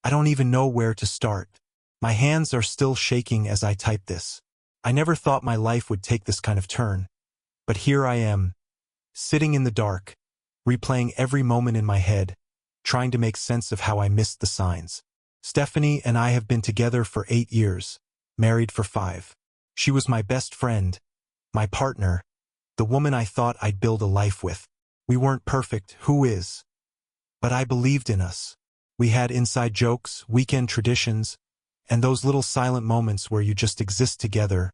I don't even know where to start. My hands are still shaking as I type this. I never thought my life would take this kind of turn. But here I am, sitting in the dark, replaying every moment in my head, trying to make sense of how I missed the signs. Stephanie and I have been together for 8 years, married for 5. She was my best friend, my partner, the woman I thought I'd build a life with. We weren't perfect, who is? But I believed in us. We had inside jokes, weekend traditions, and those little silent moments where you just exist together,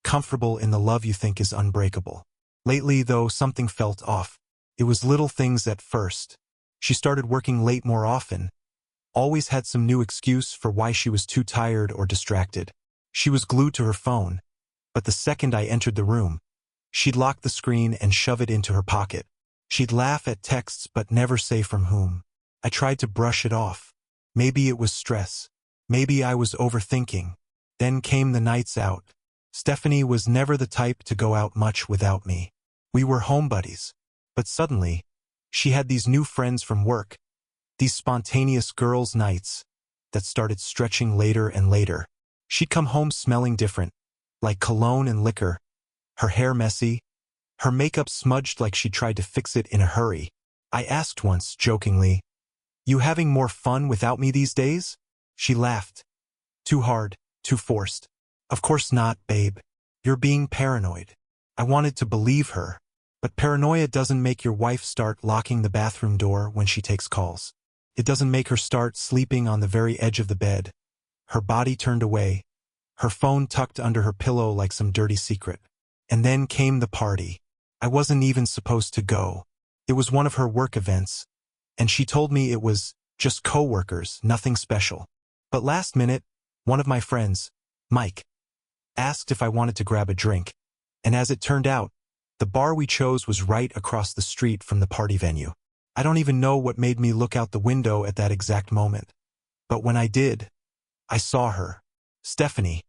comfortable in the love you think is unbreakable. Lately, though, something felt off. It was little things at first. She started working late more often, always had some new excuse for why she was too tired or distracted. She was glued to her phone, but the second I entered the room, she'd lock the screen and shove it into her pocket. She'd laugh at texts but never say from whom. I tried to brush it off. Maybe it was stress. Maybe I was overthinking. Then came the nights out. Stephanie was never the type to go out much without me. We were home buddies. But suddenly, she had these new friends from work, these spontaneous girls' nights that started stretching later and later. She'd come home smelling different, like cologne and liquor, her hair messy, her makeup smudged like she tried to fix it in a hurry. I asked once, jokingly, "You having more fun without me these days?" She laughed. "Too hard, too forced." "Of course not, babe. You're being paranoid." I wanted to believe her, but paranoia doesn't make your wife start locking the bathroom door when she takes calls. It doesn't make her start sleeping on the very edge of the bed, her body turned away, her phone tucked under her pillow like some dirty secret. And then came the party. I wasn't even supposed to go. It was one of her work events, and she told me it was just coworkers, nothing special. But last minute, one of my friends, Mike, asked if I wanted to grab a drink, and as it turned out, the bar we chose was right across the street from the party venue. I don't even know what made me look out the window at that exact moment. But when I did, I saw her, Stephanie,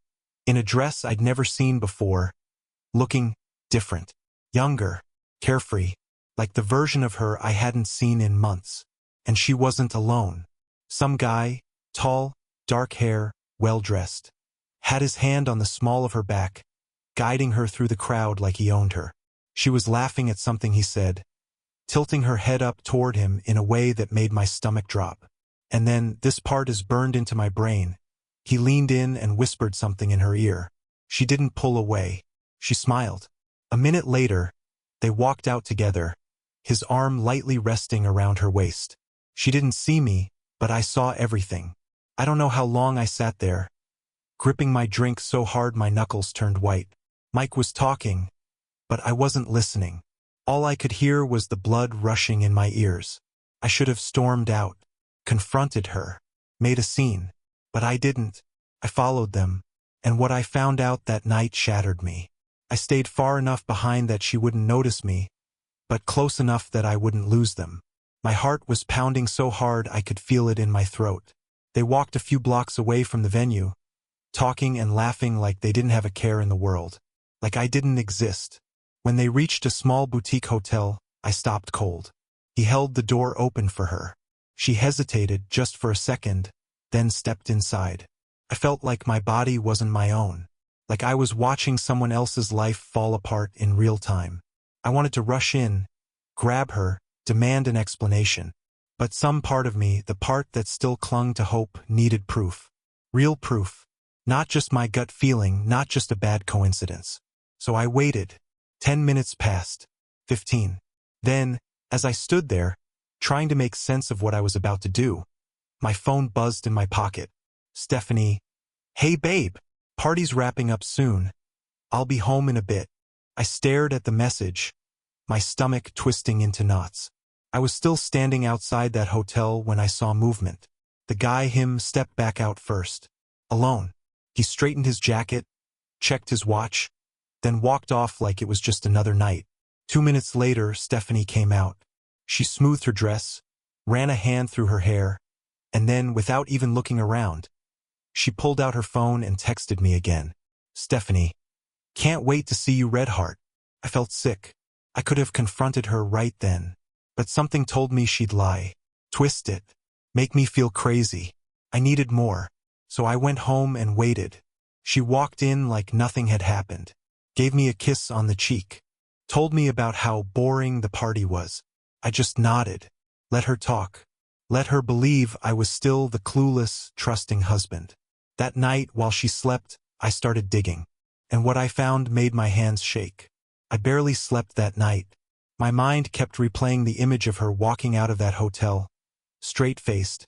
in a dress I'd never seen before, looking different, younger, carefree, like the version of her I hadn't seen in months. And she wasn't alone. Some guy, tall, dark hair, well-dressed, had his hand on the small of her back, guiding her through the crowd like he owned her. She was laughing at something he said, tilting her head up toward him in a way that made my stomach drop. And then, this part is burned into my brain, he leaned in and whispered something in her ear. She didn't pull away. She smiled. A minute later, they walked out together, his arm lightly resting around her waist. She didn't see me, but I saw everything. I don't know how long I sat there, gripping my drink so hard my knuckles turned white. Mike was talking, but I wasn't listening. All I could hear was the blood rushing in my ears. I should have stormed out, confronted her, made a scene. But I didn't. I followed them, and what I found out that night shattered me. I stayed far enough behind that she wouldn't notice me, but close enough that I wouldn't lose them. My heart was pounding so hard I could feel it in my throat. They walked a few blocks away from the venue, talking and laughing like they didn't have a care in the world, like I didn't exist. When they reached a small boutique hotel, I stopped cold. He held the door open for her. She hesitated just for a second, then stepped inside. I felt like my body wasn't my own, like I was watching someone else's life fall apart in real time. I wanted to rush in, grab her, demand an explanation. But some part of me, the part that still clung to hope, needed proof. Real proof. Not just my gut feeling, not just a bad coincidence. So I waited. 10 minutes passed. 15. Then, as I stood there, trying to make sense of what I was about to do, my phone buzzed in my pocket. Stephanie. "Hey babe, party's wrapping up soon. I'll be home in a bit." I stared at the message, my stomach twisting into knots. I was still standing outside that hotel when I saw movement. The guy stepped back out first. Alone. He straightened his jacket, checked his watch, then walked off like it was just another night. 2 minutes later, Stephanie came out. She smoothed her dress, ran a hand through her hair, and then, without even looking around, she pulled out her phone and texted me again. "Stephanie, can't wait to see you, Redheart." I felt sick. I could have confronted her right then, but something told me she'd lie, twist it, make me feel crazy. I needed more. So I went home and waited. She walked in like nothing had happened. Gave me a kiss on the cheek. Told me about how boring the party was. I just nodded. Let her talk. Let her believe I was still the clueless, trusting husband. That night, while she slept, I started digging. And what I found made my hands shake. I barely slept that night. My mind kept replaying the image of her walking out of that hotel, straight-faced,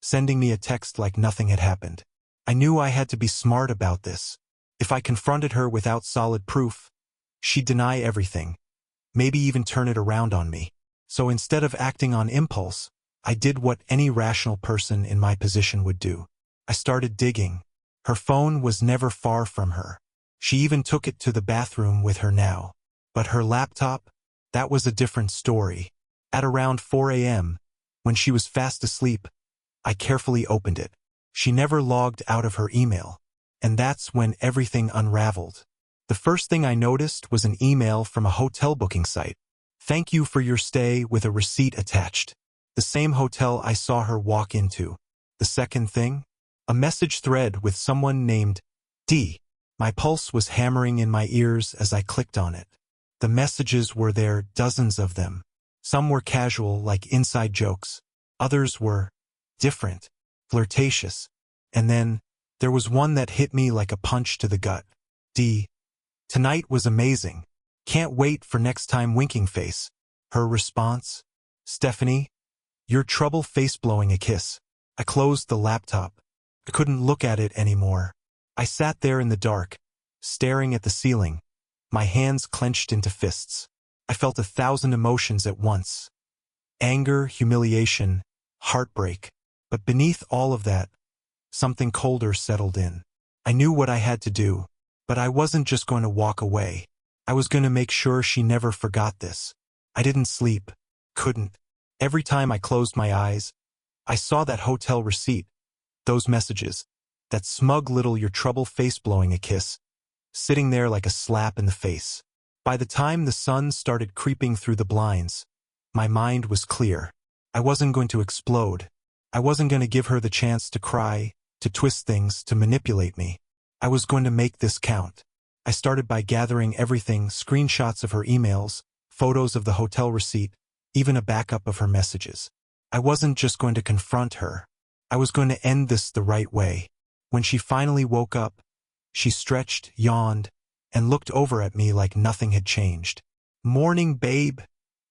sending me a text like nothing had happened. I knew I had to be smart about this. If I confronted her without solid proof, she'd deny everything, maybe even turn it around on me. So instead of acting on impulse, I did what any rational person in my position would do. I started digging. Her phone was never far from her. She even took it to the bathroom with her now. But her laptop, that was a different story. At around 4 a.m., when she was fast asleep, I carefully opened it. She never logged out of her email. And that's when everything unraveled. The first thing I noticed was an email from a hotel booking site. Thank you for your stay, with a receipt attached. The same hotel I saw her walk into. The second thing? A message thread with someone named D. My pulse was hammering in my ears as I clicked on it. The messages were there, dozens of them. Some were casual, like inside jokes. Others were different, flirtatious. And then, there was one that hit me like a punch to the gut. D. Tonight was amazing. Can't wait for next time, winking face. Her response? Stephanie, your trouble, face, blowing a kiss. I closed the laptop. I couldn't look at it anymore. I sat there in the dark, staring at the ceiling, my hands clenched into fists. I felt 1,000 emotions at once. Anger, humiliation, heartbreak. But beneath all of that, something colder settled in. I knew what I had to do, but I wasn't just going to walk away. I was going to make sure she never forgot this. I didn't sleep. Couldn't. Every time I closed my eyes, I saw that hotel receipt, those messages, that smug little "your trouble" face blowing a kiss, sitting there like a slap in the face. By the time the sun started creeping through the blinds, my mind was clear. I wasn't going to explode. I wasn't going to give her the chance to cry, to twist things, to manipulate me. I was going to make this count. I started by gathering everything, screenshots of her emails, photos of the hotel receipt, even a backup of her messages. I wasn't just going to confront her. I was going to end this the right way. When she finally woke up, she stretched, yawned, and looked over at me like nothing had changed. "Morning, babe,"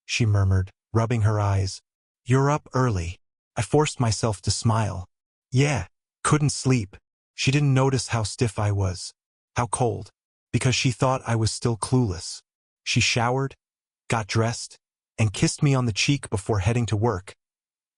she murmured, rubbing her eyes. "You're up early." I forced myself to smile. "Yeah, couldn't sleep." She didn't notice how stiff I was, how cold, because she thought I was still clueless. She showered, got dressed, and kissed me on the cheek before heading to work,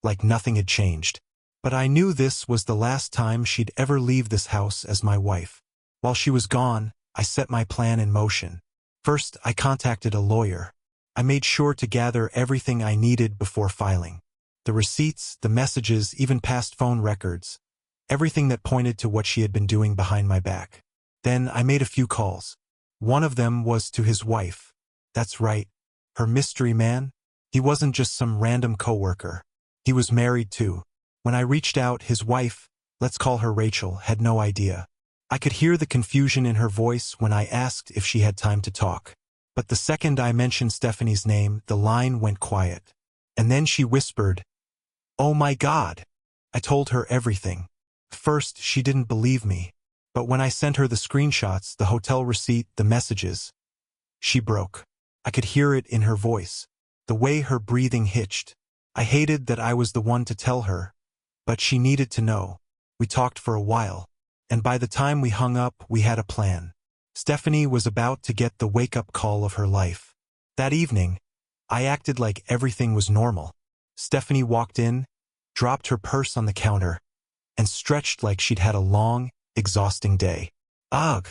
like nothing had changed. But I knew this was the last time she'd ever leave this house as my wife. While she was gone, I set my plan in motion. First, I contacted a lawyer. I made sure to gather everything I needed before filing. The receipts, the messages, even past phone records. Everything that pointed to what she had been doing behind my back. Then I made a few calls. One of them was to his wife. That's right, her mystery man. He wasn't just some random coworker. He was married too. When I reached out, his wife, let's call her Rachel, had no idea. I could hear the confusion in her voice when I asked if she had time to talk. But the second I mentioned Stephanie's name, the line went quiet. And then she whispered, "Oh my God." I told her everything. First, she didn't believe me. But when I sent her the screenshots, the hotel receipt, the messages, she broke. I could hear it in her voice, the way her breathing hitched. I hated that I was the one to tell her, but she needed to know. We talked for a while, and by the time we hung up, we had a plan. Stephanie was about to get the wake-up call of her life. That evening, I acted like everything was normal. Stephanie walked in, dropped her purse on the counter, and stretched like she'd had a long, exhausting day. "Ugh,"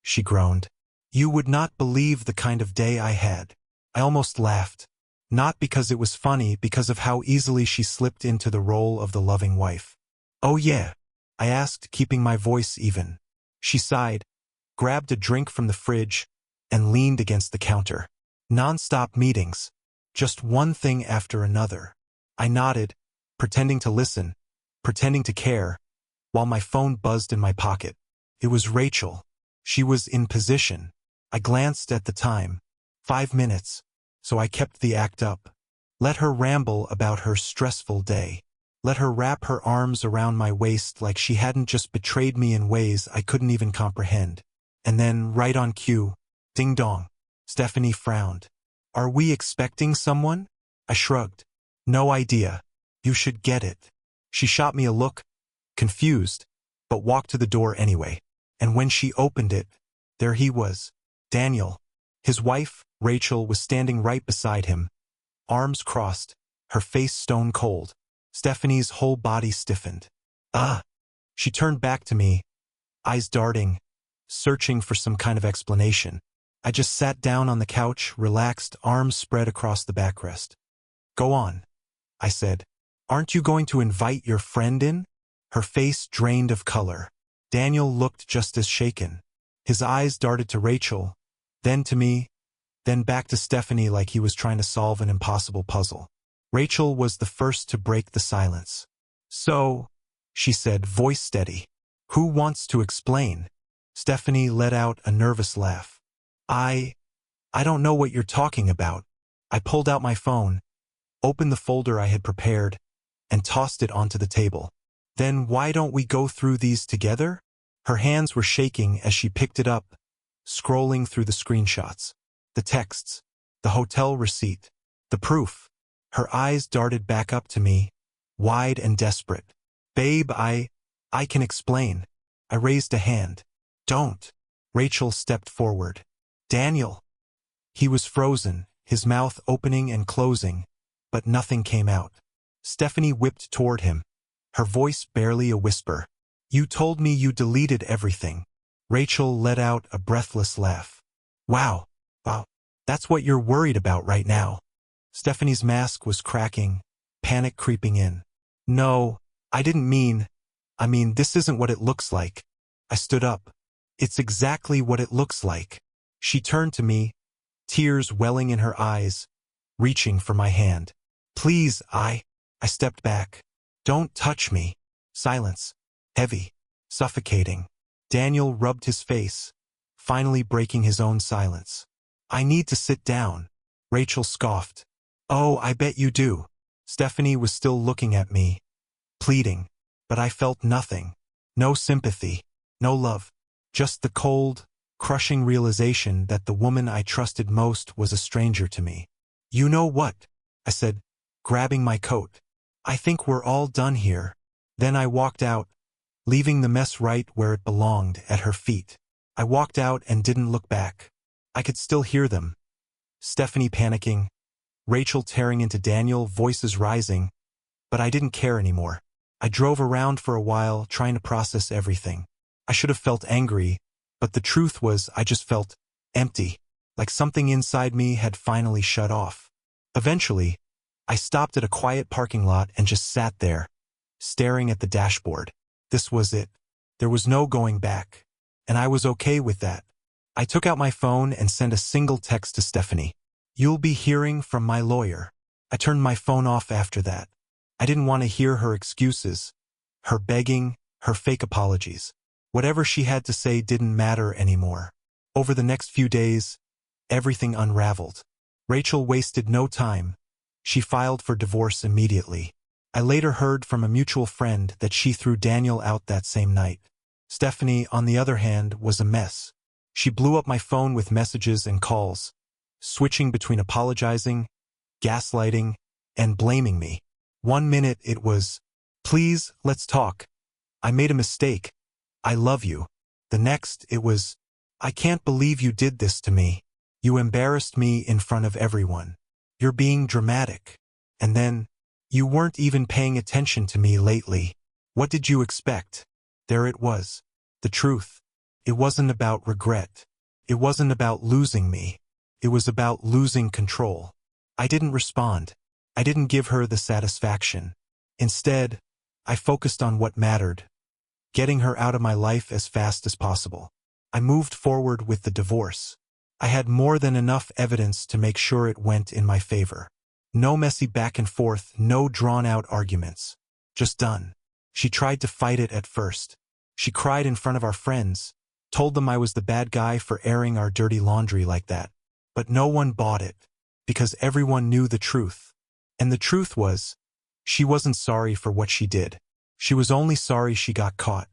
she groaned. "You would not believe the kind of day I had." I almost laughed. Not because it was funny, because of how easily she slipped into the role of the loving wife. "Oh yeah?" I asked, keeping my voice even. She sighed, grabbed a drink from the fridge, and leaned against the counter. Non-stop meetings. Just one thing after another. I nodded, pretending to listen, pretending to care, while my phone buzzed in my pocket. It was Rachel. She was in position. I glanced at the time. 5 minutes. So I kept the act up. Let her ramble about her stressful day. Let her wrap her arms around my waist like she hadn't just betrayed me in ways I couldn't even comprehend. And then, right on cue, ding dong. Stephanie frowned. Are we expecting someone? I shrugged. No idea. You should get it. She shot me a look, confused, but walked to the door anyway. And when she opened it, there he was, Daniel. His wife, Rachel, was standing right beside him, arms crossed, her face stone cold. Stephanie's whole body stiffened. Ah! She turned back to me, eyes darting, searching for some kind of explanation. I just sat down on the couch, relaxed, arms spread across the backrest. Go on, I said. Aren't you going to invite your friend in? Her face drained of color. Daniel looked just as shaken. His eyes darted to Rachel, then to me, then back to Stephanie like he was trying to solve an impossible puzzle. Rachel was the first to break the silence. So, she said, voice steady. Who wants to explain? Stephanie let out a nervous laugh. I don't know what you're talking about. I pulled out my phone, opened the folder I had prepared, and tossed it onto the table. Then why don't we go through these together? Her hands were shaking as she picked it up, scrolling through the screenshots, the texts, the hotel receipt, the proof. Her eyes darted back up to me, wide and desperate. Babe, I can explain. I raised a hand. Don't. Rachel stepped forward. Daniel. He was frozen, his mouth opening and closing, but nothing came out. Stephanie whipped toward him, her voice barely a whisper. You told me you deleted everything. Rachel let out a breathless laugh. Wow, that's what you're worried about right now. Stephanie's mask was cracking, panic creeping in. No, I didn't mean, this isn't what it looks like. I stood up. It's exactly what it looks like. She turned to me, tears welling in her eyes, reaching for my hand. Please, I stepped back. Don't touch me. Silence. Heavy. Suffocating. Daniel rubbed his face, finally breaking his own silence. I need to sit down. Rachel scoffed. Oh, I bet you do. Stephanie was still looking at me, pleading, but I felt nothing. No sympathy. No love. Just the cold, crushing realization that the woman I trusted most was a stranger to me. You know what? I said, grabbing my coat. I think we're all done here. Then I walked out, leaving the mess right where it belonged, at her feet. I walked out and didn't look back. I could still hear them. Stephanie panicking, Rachel tearing into Daniel, voices rising, but I didn't care anymore. I drove around for a while, trying to process everything. I should have felt angry, but the truth was I just felt empty, like something inside me had finally shut off. Eventually, I stopped at a quiet parking lot and just sat there, staring at the dashboard. This was it. There was no going back, and I was okay with that. I took out my phone and sent a single text to Stephanie. You'll be hearing from my lawyer. I turned my phone off after that. I didn't want to hear her excuses, her begging, her fake apologies. Whatever she had to say didn't matter anymore. Over the next few days, everything unraveled. Rachel wasted no time. She filed for divorce immediately. I later heard from a mutual friend that she threw Daniel out that same night. Stephanie, on the other hand, was a mess. She blew up my phone with messages and calls, switching between apologizing, gaslighting, and blaming me. 1 minute it was, please, let's talk. I made a mistake. I love you. The next it was, I can't believe you did this to me. You embarrassed me in front of everyone. You're being dramatic. And then, you weren't even paying attention to me lately. What did you expect? There it was. The truth. It wasn't about regret. It wasn't about losing me. It was about losing control. I didn't respond. I didn't give her the satisfaction. Instead, I focused on what mattered, getting her out of my life as fast as possible. I moved forward with the divorce. I had more than enough evidence to make sure it went in my favor. No messy back and forth, no drawn-out arguments. Just done. She tried to fight it at first. She cried in front of our friends, told them I was the bad guy for airing our dirty laundry like that. But no one bought it, because everyone knew the truth. And the truth was, she wasn't sorry for what she did. She was only sorry she got caught.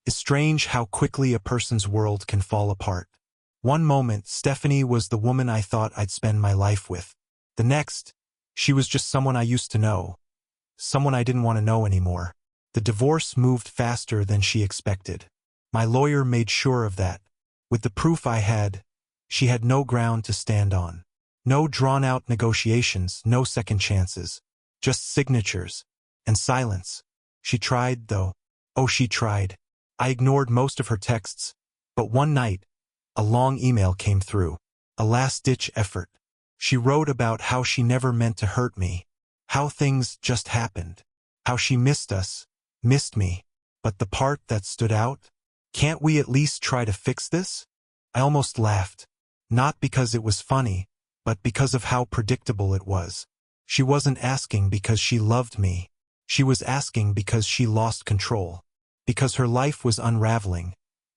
It's strange how quickly a person's world can fall apart. One moment, Stephanie was the woman I thought I'd spend my life with. The next, she was just someone I used to know. Someone I didn't want to know anymore. The divorce moved faster than she expected. My lawyer made sure of that. With the proof I had, she had no ground to stand on. No drawn-out negotiations, no second chances. Just signatures. And silence. She tried, though. Oh, she tried. I ignored most of her texts. But one night, a long email came through. A last-ditch effort. She wrote about how she never meant to hurt me. How things just happened. How she missed us. Missed me. But the part that stood out? Can't we at least try to fix this? I almost laughed. Not because it was funny, but because of how predictable it was. She wasn't asking because she loved me. She was asking because she lost control. Because her life was unraveling,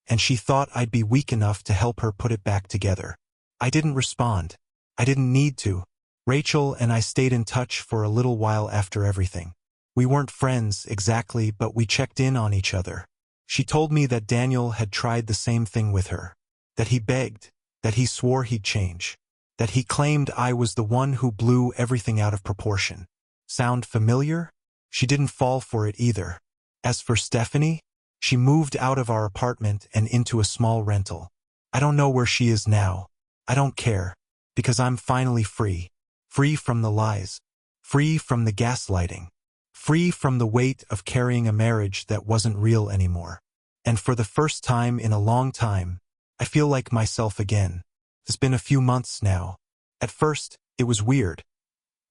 and she thought I'd be weak enough to help her put it back together. I didn't respond. I didn't need to. Rachel and I stayed in touch for a little while after everything. We weren't friends exactly, but we checked in on each other. She told me that Daniel had tried the same thing with her. That he begged. That he swore he'd change. That he claimed I was the one who blew everything out of proportion. Sound familiar? She didn't fall for it either. As for Stephanie, she moved out of our apartment and into a small rental. I don't know where she is now. I don't care. Because I'm finally free. Free from the lies. Free from the gaslighting. Free from the weight of carrying a marriage that wasn't real anymore. And for the first time in a long time, I feel like myself again. It's been a few months now. At first, it was weird.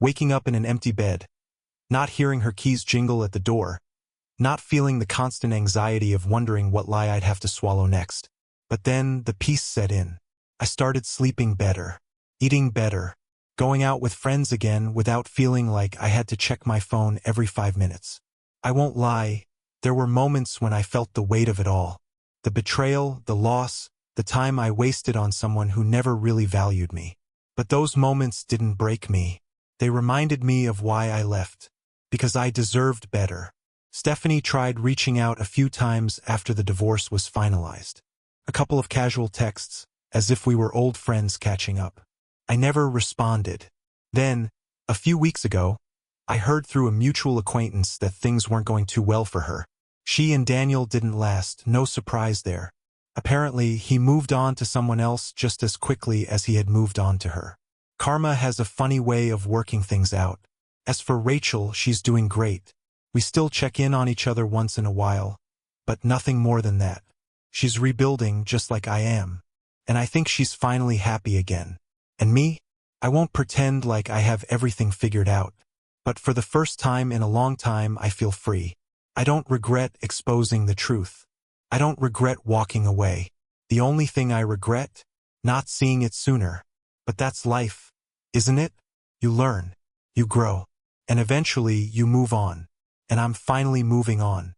Waking up in an empty bed. Not hearing her keys jingle at the door. Not feeling the constant anxiety of wondering what lie I'd have to swallow next. But then the peace set in. I started sleeping better. Eating better. Going out with friends again without feeling like I had to check my phone every 5 minutes. I won't lie, there were moments when I felt the weight of it all. The betrayal, the loss, the time I wasted on someone who never really valued me. But those moments didn't break me. They reminded me of why I left. Because I deserved better. Stephanie tried reaching out a few times after the divorce was finalized. A couple of casual texts, as if we were old friends catching up. I never responded. Then, a few weeks ago, I heard through a mutual acquaintance that things weren't going too well for her. She and Daniel didn't last, no surprise there. Apparently, he moved on to someone else just as quickly as he had moved on to her. Karma has a funny way of working things out. As for Rachel, she's doing great. We still check in on each other once in a while, but nothing more than that. She's rebuilding just like I am. And I think she's finally happy again. And me? I won't pretend like I have everything figured out. But for the first time in a long time, I feel free. I don't regret exposing the truth. I don't regret walking away. The only thing I regret? Not seeing it sooner. But that's life, isn't it? You learn. You grow. And eventually you move on. And I'm finally moving on.